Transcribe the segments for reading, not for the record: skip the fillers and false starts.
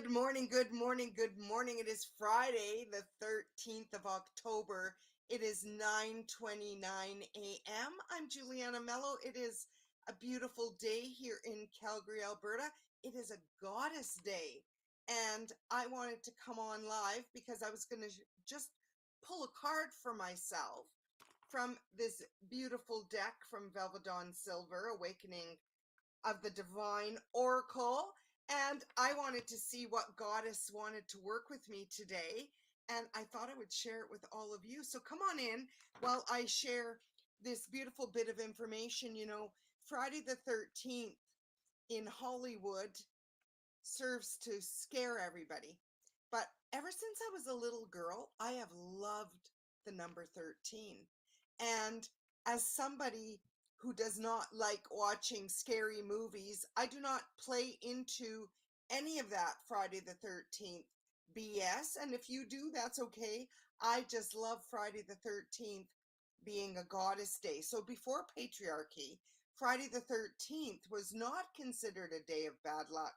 Good morning, good morning, good morning. It is Friday, the 13th of October. It is 9:29 a.m. I'm Juliana Mello. It is a beautiful day here in Calgary, Alberta. It is a goddess day. And I wanted to come on live because I was going to just pull a card for myself from this beautiful deck from Velvedon Silver, Awakening of the Divine Oracle. And I wanted to see what goddess wanted to work with me today. And I thought I would share it with all of you. So come on in while I share this beautiful bit of information. Friday the 13th in Hollywood serves to scare everybody. But ever since I was a little girl, I have loved the number 13. And as somebody who does not like watching scary movies, I do not play into any of that Friday the 13th BS. And if you do, that's okay. I just love Friday the 13th being a goddess day. So before patriarchy, Friday the 13th was not considered a day of bad luck,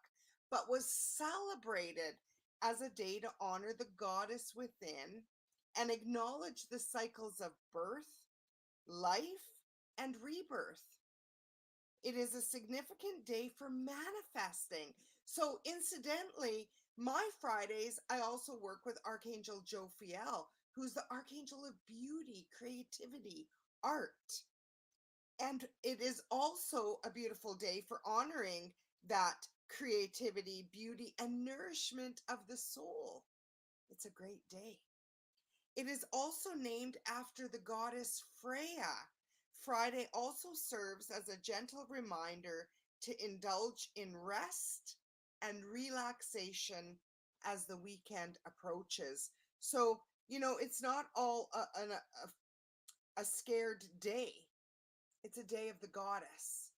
but was celebrated as a day to honor the goddess within and acknowledge the cycles of birth, life, and rebirth. It is a significant day for manifesting. So, incidentally, my Fridays, I also work with Archangel Jophiel, who's the Archangel of beauty, creativity, art. And it is also a beautiful day for honoring that creativity, beauty, and nourishment of the soul. It's a great day. It is also named after the goddess Freya. Friday also serves as a gentle reminder to indulge in rest and relaxation as the weekend approaches. So, it's not all a scared day. It's a day of the goddess.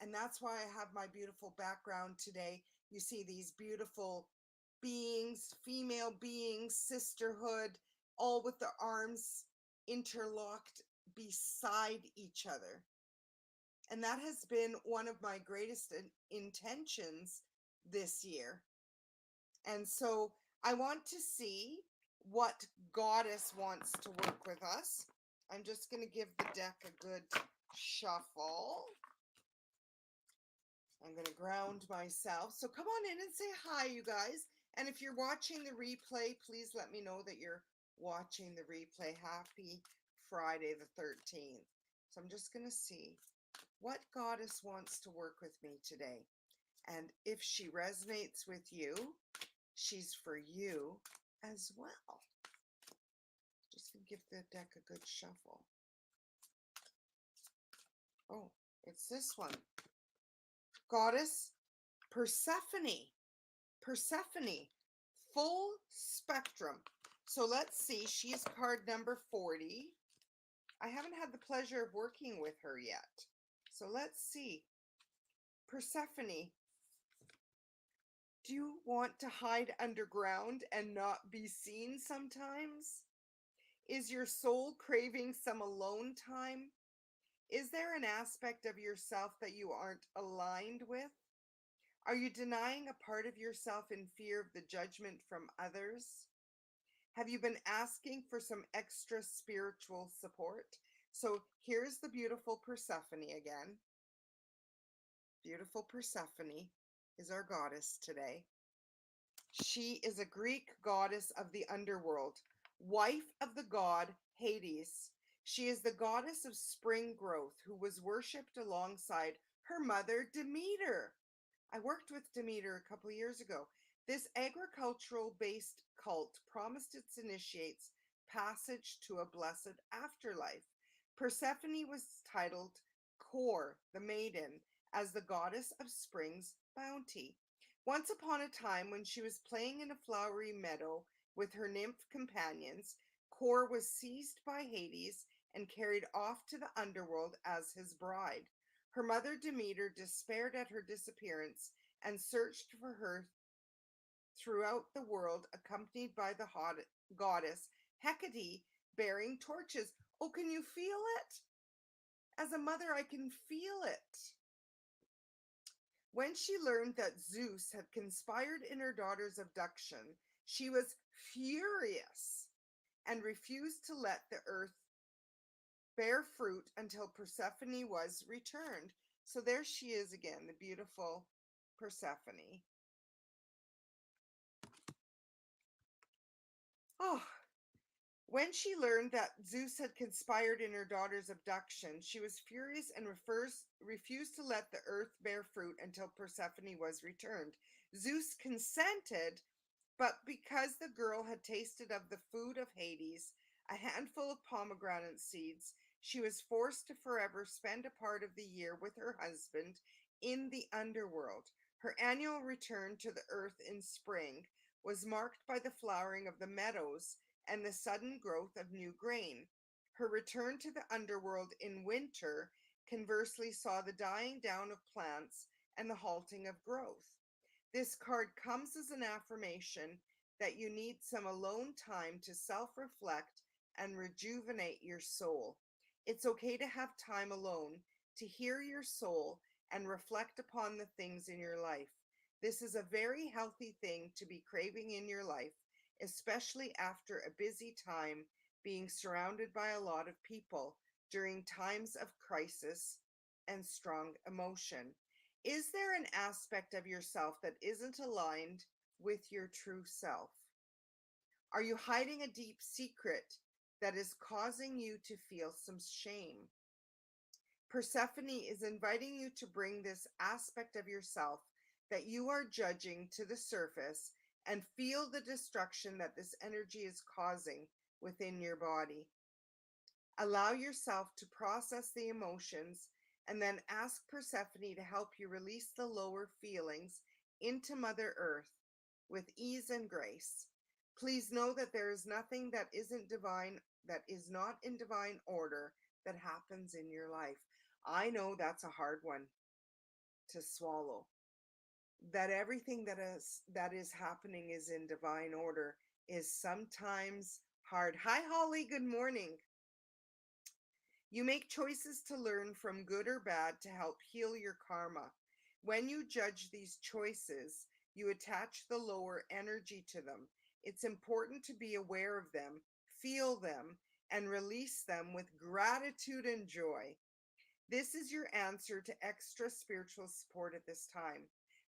And that's why I have my beautiful background today. You see these beautiful beings, female beings, sisterhood, all with their arms interlocked beside each other. And that has been one of my greatest intentions this year. And so I want to see what goddess wants to work with us. I'm just going to give the deck a good shuffle. I'm going to ground myself. So come on in and say hi, you guys. And if you're watching the replay, please let me know that you're watching the replay. Happy Friday the 13th. So I'm just going to see what goddess wants to work with me today. And if she resonates with you, she's for you as well. Just going to give the deck a good shuffle. Oh, it's this one. Goddess Persephone. Persephone, full spectrum. So let's see, she's card number 40. I haven't had the pleasure of working with her yet. So let's see. Persephone, do you want to hide underground and not be seen sometimes? Is your soul craving some alone time? Is there an aspect of yourself that you aren't aligned with? Are you denying a part of yourself in fear of the judgment from others? Have you been asking for some extra spiritual support? So here's the beautiful Persephone again. Beautiful Persephone is our goddess today. She is a Greek goddess of the underworld, wife of the god Hades. She is the goddess of spring growth who was worshipped alongside her mother Demeter. I worked with Demeter a couple of years ago. This agricultural-based cult promised its initiates passage to a blessed afterlife. Persephone was titled Kore, the maiden, as the goddess of spring's bounty. Once upon a time, when she was playing in a flowery meadow with her nymph companions, Kore was seized by Hades and carried off to the underworld as his bride. Her mother Demeter despaired at her disappearance and searched for her throughout the world, accompanied by the goddess Hecate bearing torches. Oh, can you feel it? As a mother, I can feel it. When she learned that Zeus had conspired in her daughter's abduction, she was furious and refused to let the earth bear fruit until Persephone was returned. So there she is again, the beautiful Persephone. Oh, when she learned that Zeus had conspired in her daughter's abduction, she was furious and refused to let the earth bear fruit until Persephone was returned. Zeus consented, but because the girl had tasted of the food of Hades, a handful of pomegranate seeds, she was forced to forever spend a part of the year with her husband in the underworld. Her annual return to the earth in spring was marked by the flowering of the meadows and the sudden growth of new grain. Her return to the underworld in winter conversely saw the dying down of plants and the halting of growth. This card comes as an affirmation that you need some alone time to self reflect and rejuvenate your soul. It's okay to have time alone to hear your soul and reflect upon the things in your life. This is a very healthy thing to be craving in your life, especially after a busy time being surrounded by a lot of people during times of crisis and strong emotion. Is there an aspect of yourself that isn't aligned with your true self? Are you hiding a deep secret that is causing you to feel some shame? Persephone is inviting you to bring this aspect of yourself that you are judging to the surface and feel the destruction that this energy is causing within your body. Allow yourself to process the emotions and then ask Persephone to help you release the lower feelings into Mother Earth with ease and grace. Please know that there is nothing that isn't divine, that is not in divine order, that happens in your life. I know that's a hard one to swallow. That everything that is happening is in divine order is sometimes hard. Hi Holly, good morning. You make choices to learn from good or bad to help heal your karma. When you judge these choices, you attach the lower energy to them. It's important to be aware of them, feel them, and release them with gratitude and joy. This is your answer to extra spiritual support at this time.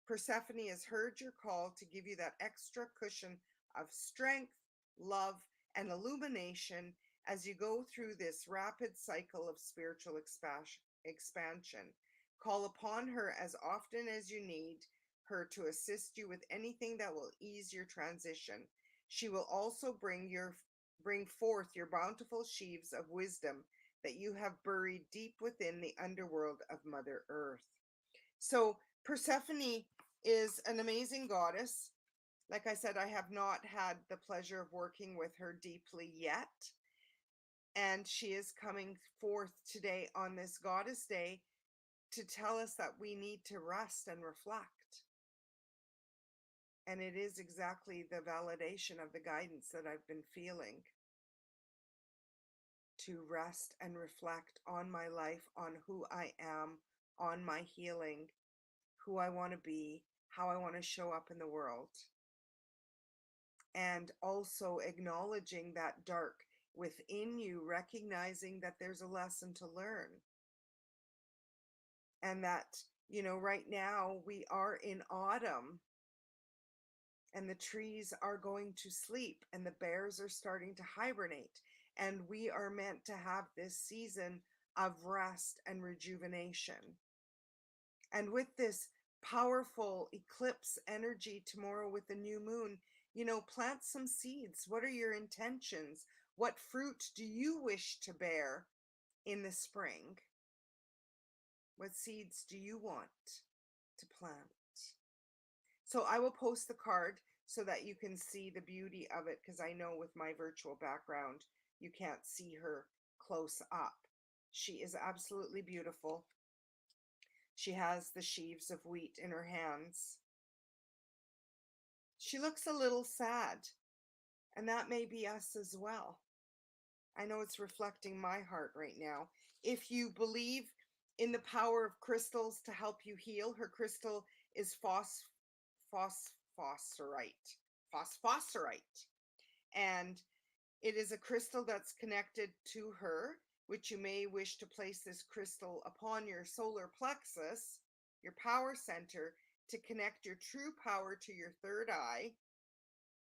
Persephone has heard your call to give you that extra cushion of strength, love, and illumination as you go through this rapid cycle of spiritual expansion. Call upon her as often as you need her to assist you with anything that will ease your transition. She will also bring forth your bountiful sheaves of wisdom that you have buried deep within the underworld of Mother Earth. So Persephone is an amazing goddess. Like I said, I have not had the pleasure of working with her deeply yet. And she is coming forth today on this Goddess Day to tell us that we need to rest and reflect. And it is exactly the validation of the guidance that I've been feeling, to rest and reflect on my life, on who I am, on my healing, who I want to be, how I want to show up in the world. And also acknowledging that dark within you, recognizing that there's a lesson to learn. And that, right now we are in autumn and the trees are going to sleep and the bears are starting to hibernate. And we are meant to have this season of rest and rejuvenation. And with this powerful eclipse energy tomorrow with the new moon, plant some seeds. What are your intentions? What fruit do you wish to bear in the spring? What seeds do you want to plant? So I will post the card so that you can see the beauty of it, because I know with my virtual background, you can't see her close up. She is absolutely beautiful. She has the sheaves of wheat in her hands. She looks a little sad, and that may be us as well. I know it's reflecting my heart right now. If you believe in the power of crystals to help you heal. Her crystal is phosphorite. Phosphorite. And it is a crystal that's connected to her, which you may wish to place this crystal upon your solar plexus, your power center, to connect your true power to your third eye,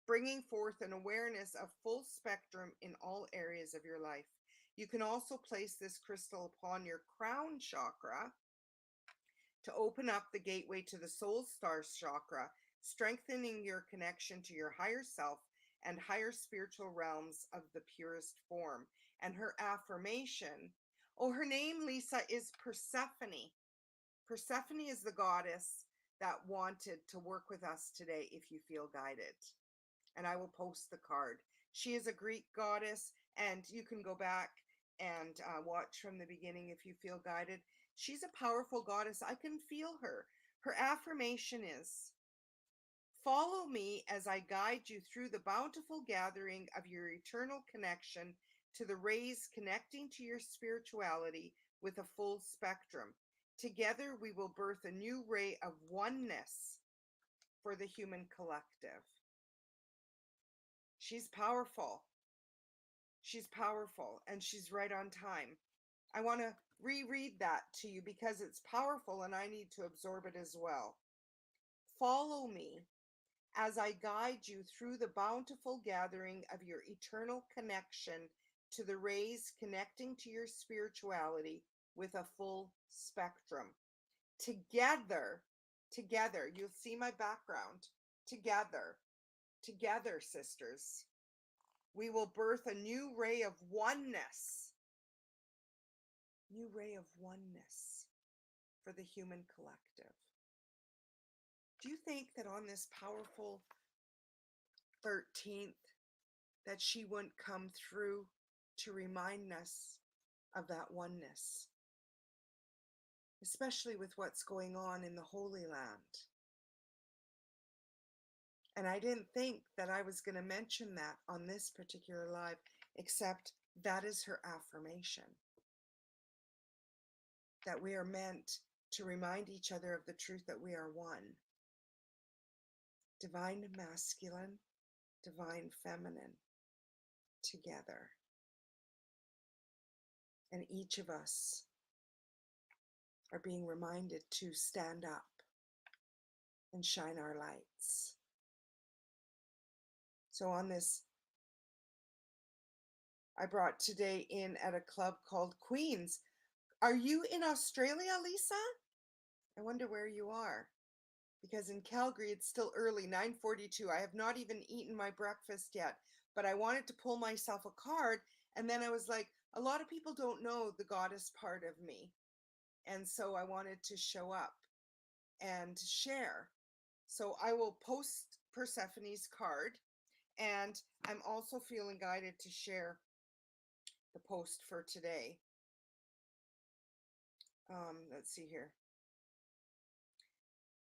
bringing forth an awareness of full spectrum in all areas of your life. You can also place this crystal upon your crown chakra to open up the gateway to the soul star chakra, strengthening your connection to your higher self and higher spiritual realms of the purest form. And her affirmation, oh, her name, Lisa, is Persephone. Persephone is the goddess that wanted to work with us today if you feel guided. And I will post the card. She is a Greek goddess, and you can go back and watch from the beginning if you feel guided. She's a powerful goddess. I can feel her. Her affirmation is, follow me as I guide you through the bountiful gathering of your eternal connection to the rays connecting to your spirituality with a full spectrum. Together, we will birth a new ray of oneness for the human collective. She's powerful. She's powerful, and she's right on time. I want to reread that to you because it's powerful and I need to absorb it as well. Follow me as I guide you through the bountiful gathering of your eternal connection to the rays connecting to your spirituality with a full spectrum. Together, you'll see my background. Together, sisters, we will birth a new ray of oneness. New ray of oneness for the human collective. Do you think that on this powerful 13th that she wouldn't come through to remind us of that oneness, especially with what's going on in the Holy Land? And I didn't think that I was going to mention that on this particular live, except that is her affirmation. That we are meant to remind each other of the truth that we are one. Divine masculine, divine feminine, together. And each of us are being reminded to stand up and shine our lights. So on this, I brought today in at a club called Queens. Are you in Australia, Lisa? I wonder where you are. Because in Calgary, it's still early, 9:42. I have not even eaten my breakfast yet, but I wanted to pull myself a card. And then I was like, a lot of people don't know the goddess part of me. And so I wanted to show up and share. So I will post Persephone's card. And I'm also feeling guided to share the post for today. Let's see here.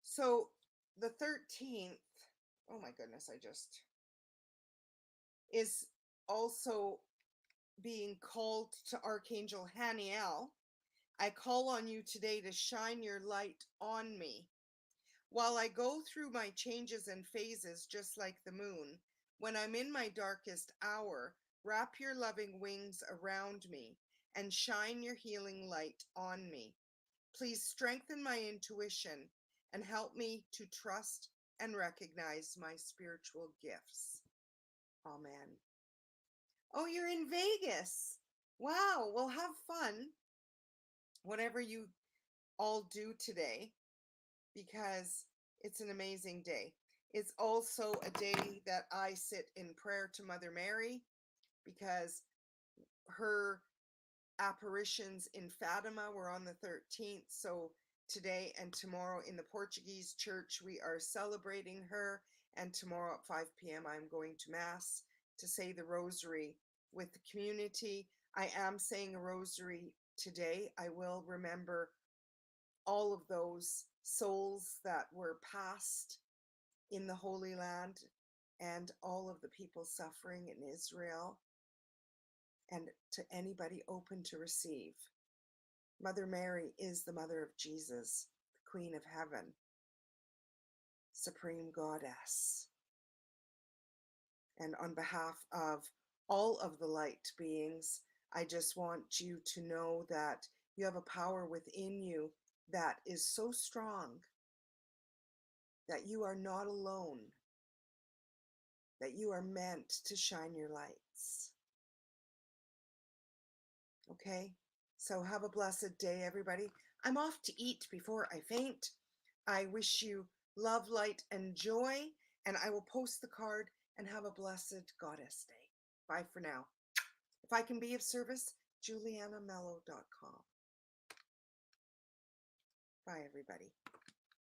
So the 13th, oh my goodness, is also being called to Archangel Haniel. I call on you today to shine your light on me. While I go through my changes and phases just like the moon, when I'm in my darkest hour, wrap your loving wings around me and shine your healing light on me. Please strengthen my intuition and help me to trust and recognize my spiritual gifts. Amen. Oh, you're in Vegas. Wow. Well, have fun, whatever you all do today, because it's an amazing day. It's also a day that I sit in prayer to Mother Mary, because her apparitions in Fatima were on the 13th. So today and tomorrow in the Portuguese church, we are celebrating her. And tomorrow at 5 p.m., I'm going to Mass to say the rosary with the community. I am saying a rosary today. I will remember all of those souls that were passed in the Holy Land and all of the people suffering in Israel, and to anybody open to receive. Mother Mary is the mother of Jesus, the Queen of Heaven, Supreme Goddess. And on behalf of all of the light beings, I just want you to know that you have a power within you that is so strong that you are not alone, that you are meant to shine your lights. Okay? So have a blessed day, everybody. I'm off to eat before I faint. I wish you love, light, and joy, and I will post the card, and have a blessed Goddess Day. Bye for now. If I can be of service, julianamello.com. Bye, everybody.